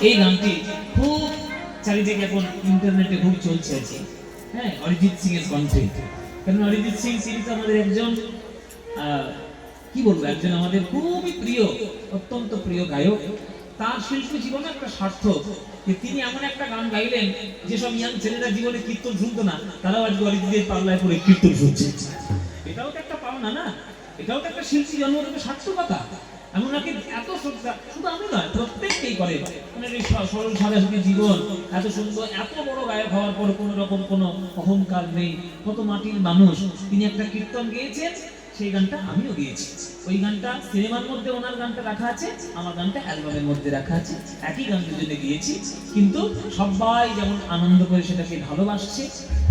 এই গানটি খুব চারিদিকে এখন ইন্টারনেটে খুব চলছে আছে। হ্যাঁ, অরিজিৎ সিং এর কণ্ঠে। কারণ অরিজিৎ সিং তিনি তো আমাদের একজন কি বলবো, একজন আমাদের খুবই প্রিয়, অত্যন্ত প্রিয় গায়ক। তার শিল্পী জীবনে একটা সার্থক যে তিনি এমন একটা গান গাইলেন যেসব ইয়াং ছেলেরা জীবনে কীর্তন শুনতো না, তারাও আজকে অরিজিতের পাল্লায় পড়ে কীর্তন শুনছে। এটাও তো একটা পাওনা না? এটাও তো একটা শিল্পী জন্মগত সার্থকতা। এমন নাকি এত শ্রদ্ধা শুধু আমি নয়, প্রত্যেককেই করে। মানে এই সরল সাধারণ জীবন, এত সুন্দর, এত বড় গায়ক হওয়ার পর কোনো রকম কোনো অহংকার নেই, কত মাটির মানুষ। তিনি একটা কীর্তন গেয়েছেন, সেই গানটা আমিও গেয়েছি। ওই গানটা সিনেমার মধ্যে ওনার গানটা রাখা আছে, আমার গানটা অ্যালবামের মধ্যে রাখা আছে। একই গান দুজনে গিয়েছি, কিন্তু সবাই যেমন আনন্দ করে সেটাকে ভালোবাসছে।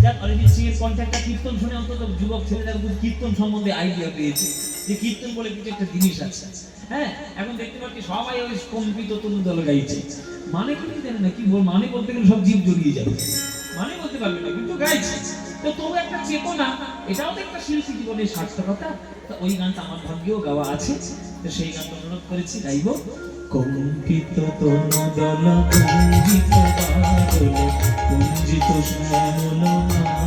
যাক, অরিজিৎ সিং এর কণ্ঠে একটা কীর্তন শুনে অন্তত যুবক ছেলেরা কীর্তন সম্বন্ধে আইডিয়া পেয়েছে যে কীর্তন বলে কিছু একটা জিনিস আছে। হ্যাঁ, এখন দেখতে পাচ্ছি সবাই ওই কম্পিত তরুণ গাইছে। মানে কি জানে না, কি বল, মানে বলতে গেলে সব জীব জড়িয়ে যাবে, মানে বলতে পারবে না, কিন্তু গাইছে। তো তবু একটা চেতনা, এটাও তো একটা শিল্পী জীবনের সার্থকতা। তো ওই গানটা আমার ভাগ্যেও গাওয়া আছে, তো সেই গানটা অনুরোধ করেছি, গাইব। কম্পিত তনুদল কুঞ্জিত বাদল কুঞ্জিত শ্যামল মালা।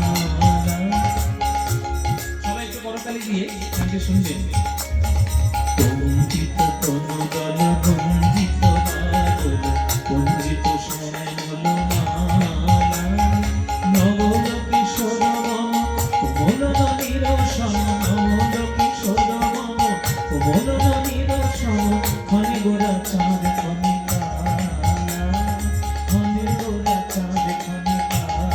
সবাই একটু করতালি দিয়ে গানটি শুনবেন। কম্পিত তনুদল কুঞ্জিত বাদল কুঞ্জিত শ্যামল মালা। নবল কিশোর মম কোমল ননীর সম, নবল কিশোর মম কোমল ননীর সম। খনি গোরা চাঁদ খনি কালা, খনি গোরা চাঁদ খনি কালা।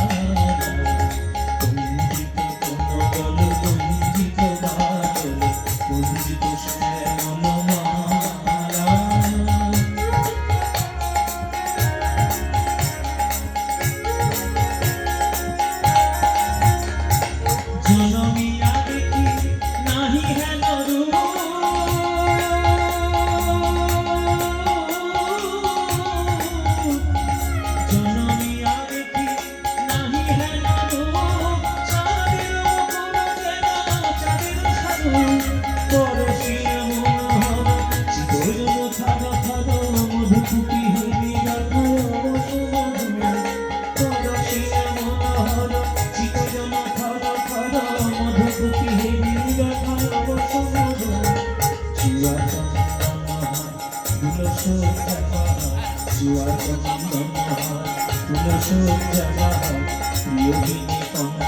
কুঞ্জিত তনুদল কুঞ্জিত বাদল কুঞ্জিত শ্যামল মালা। জনমিয়া দেখি নাহি হেন রূপ, জনমিয়া দেখি নাহি হেন রূপ। চাঁদের উপর যেন চাঁদের সাধু, পরশির মনোহর চিতজন থাদ থাদ মধুকুপি হইনি গাথায় অবসুমধু। পরশির মনোহর চিতজন থাদ থাদ মধুকুপি হইনি গাথায় অবসুমধু। চুয়া চন্দন তুলস জবাহর, চুয়া চন্দন তুলস জবাহর, প্রিয়হিনী কণ্ঠ